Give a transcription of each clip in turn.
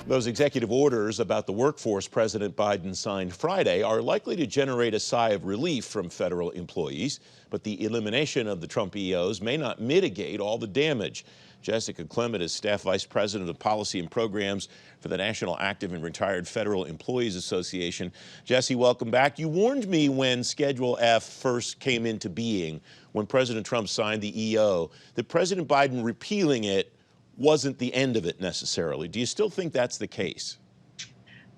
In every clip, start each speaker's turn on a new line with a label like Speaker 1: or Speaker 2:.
Speaker 1: Those executive orders about the workforce President Biden signed Friday are likely to generate a sigh of relief from federal employees, but the elimination of the Trump EOs may not mitigate all the damage. Jessica Klement is Staff Vice President of Policy and Programs for the National Active and Retired Federal Employees Association. Jesse, welcome back. You warned me when Schedule F first came into being, when President Trump signed the EO, that President Biden repealing it wasn't the end of it necessarily. Do you still think that's the case?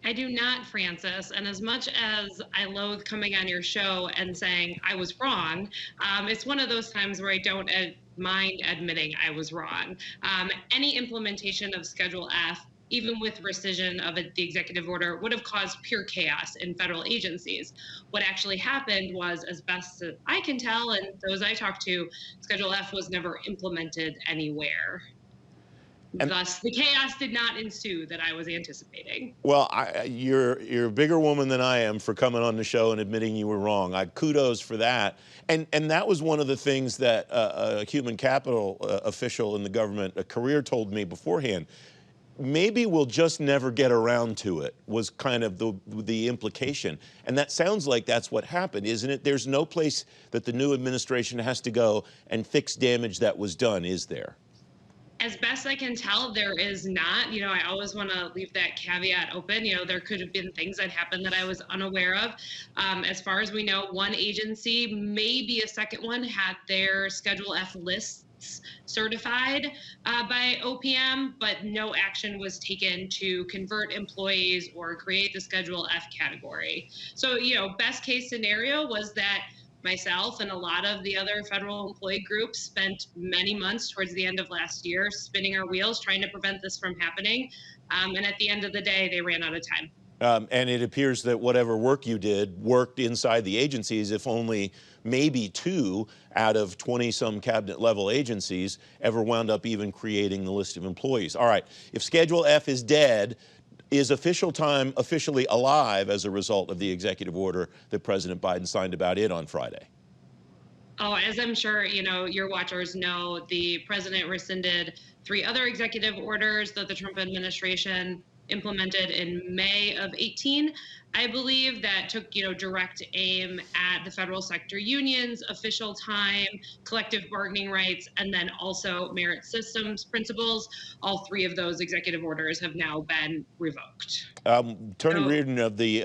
Speaker 2: I do not, Francis. And as much as I loathe coming on your show and saying I was wrong, it's one of those times where I don't mind admitting I was wrong. Any implementation of Schedule F, even with rescission of the executive order, would have caused pure chaos in federal agencies. What actually happened was, as best as I can tell and those I talked to, Schedule F was never implemented anywhere. And thus, the chaos did not ensue that I was anticipating.
Speaker 1: Well, you're a bigger woman than I am for coming on the show and admitting you were wrong. Kudos for that. And that was one of the things that a human capital official in the government, a career, told me beforehand. Maybe we'll just never get around to it, was kind of the implication. And that sounds like that's what happened, isn't it? There's no place that the new administration has to go and fix damage that was done, is there?
Speaker 2: As best I can tell, there is not. I always want to leave that caveat open. There could have been things that happened that I was unaware of. As far as we know, one agency, maybe a second one, had their Schedule F lists certified by OPM, but no action was taken to convert employees or create the Schedule F category. So, best case scenario was that myself and a lot of the other federal employee groups spent many months towards the end of last year spinning our wheels trying to prevent this from happening. And at the end of the day, they ran out of time.
Speaker 1: And it appears that whatever work you did worked inside the agencies, if only maybe 2 out of 20-some cabinet-level agencies ever wound up even creating the list of employees. All right, if Schedule F is dead, is official time officially alive as a result of the executive order that President Biden signed about it on Friday?
Speaker 2: Oh, as I'm sure your watchers know, the president rescinded 3 other executive orders that the Trump administration implemented in May of 18, I believe, that took direct aim at the federal sector unions, official time, collective bargaining rights, and then also merit systems principles. All 3 of those executive orders have now been revoked.
Speaker 1: Tony Reardon of the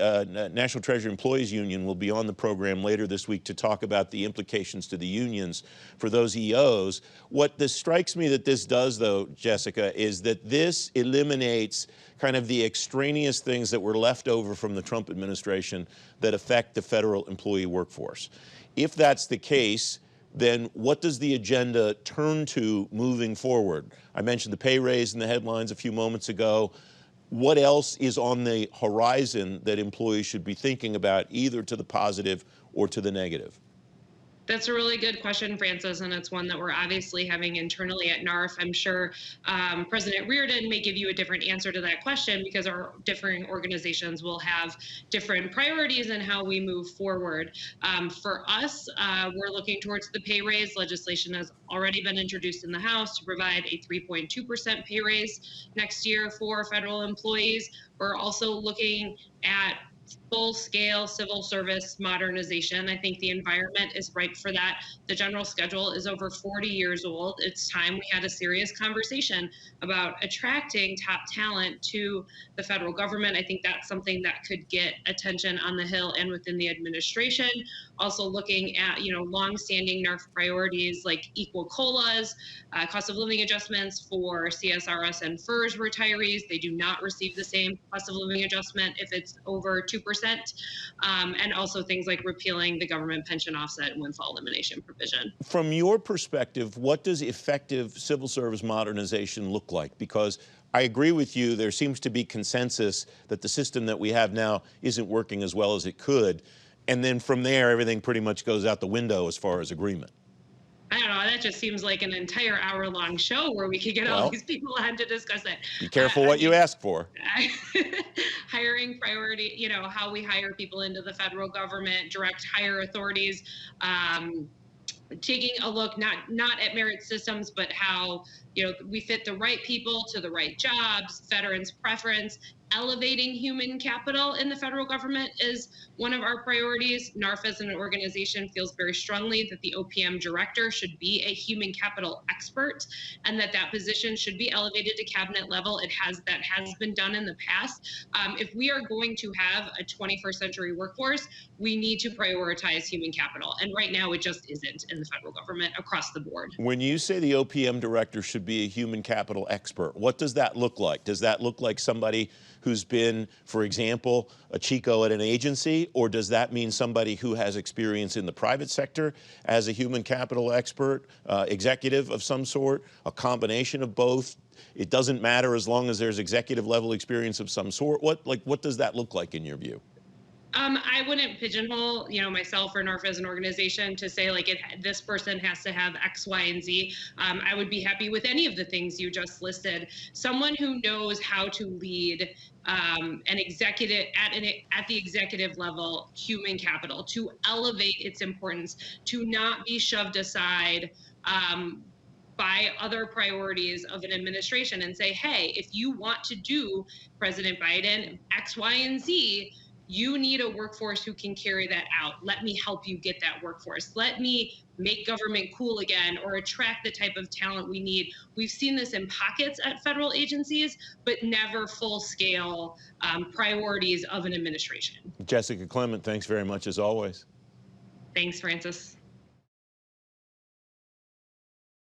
Speaker 1: National Treasury Employees Union will be on the program later this week to talk about the implications to the unions for those EOs. What this strikes me that this does, though, Jessica, is that this eliminates kind of the extraneous things that were left over from the Trump administration that affect the federal employee workforce. If that's the case, then what does the agenda turn to moving forward? I mentioned the pay raise in the headlines a few moments ago. What else is on the horizon that employees should be thinking about, either to the positive or to the negative?
Speaker 2: That's a really good question, Francis, and it's one that we're obviously having internally at NARFE. I'm sure President Reardon may give you a different answer to that question because our different organizations will have different priorities in how we move forward. For us, we're looking towards the pay raise. Legislation has already been introduced in the House to provide a 3.2% pay raise next year for federal employees. We're also looking at full-scale civil service modernization. I think the environment is ripe for that. The general schedule is over 40 years old. It's time we had a serious conversation about attracting top talent to the federal government. I think that's something that could get attention on the Hill and within the administration. Also looking at, longstanding NARFE priorities like equal COLAs, cost of living adjustments for CSRS and FERS retirees. They do not receive the same cost of living adjustment if it's over 2%. And also things like repealing the government pension offset and windfall elimination provision.
Speaker 1: From your perspective, what does effective civil service modernization look like? Because I agree with you, there seems to be consensus that the system that we have now isn't working as well as it could. And then from there, everything pretty much goes out the window as far as agreement.
Speaker 2: I don't know, that just seems like an entire hour-long show where we could get all these people on to discuss it.
Speaker 1: Be careful what you ask for.
Speaker 2: Hiring priority, how we hire people into the federal government, direct hire authorities, taking a look not at merit systems, but how we fit the right people to the right jobs, veterans preference. Elevating human capital in the federal government is one of our priorities. NARFE as an organization feels very strongly that the OPM director should be a human capital expert, and that position should be elevated to cabinet level. That has been done in the past. If we are going to have a 21st century workforce, we need to prioritize human capital. And right now, it just isn't in the federal government across the board.
Speaker 1: When you say the OPM director should be a human capital expert, what does that look like? Does that look like somebody who's been, for example, a Chico at an agency, or does that mean somebody who has experience in the private sector as a human capital expert, executive of some sort, a combination of both? It doesn't matter as long as there's executive level experience of some sort. What does that look like in your view?
Speaker 2: I wouldn't pigeonhole, myself or NARFE as an organization to say this person has to have X, Y, and Z. I would be happy with any of the things you just listed. Someone who knows how to lead an executive at the executive level, human capital, to elevate its importance, to not be shoved aside by other priorities of an administration and say, hey, if you want to do President Biden X, Y, and Z, you need a workforce who can carry that out. Let me help you get that workforce. Let me make government cool again or attract the type of talent we need. We've seen this in pockets at federal agencies, but never full-scale priorities of an administration.
Speaker 1: Jessica Klement, thanks very much as always.
Speaker 2: Thanks, Francis.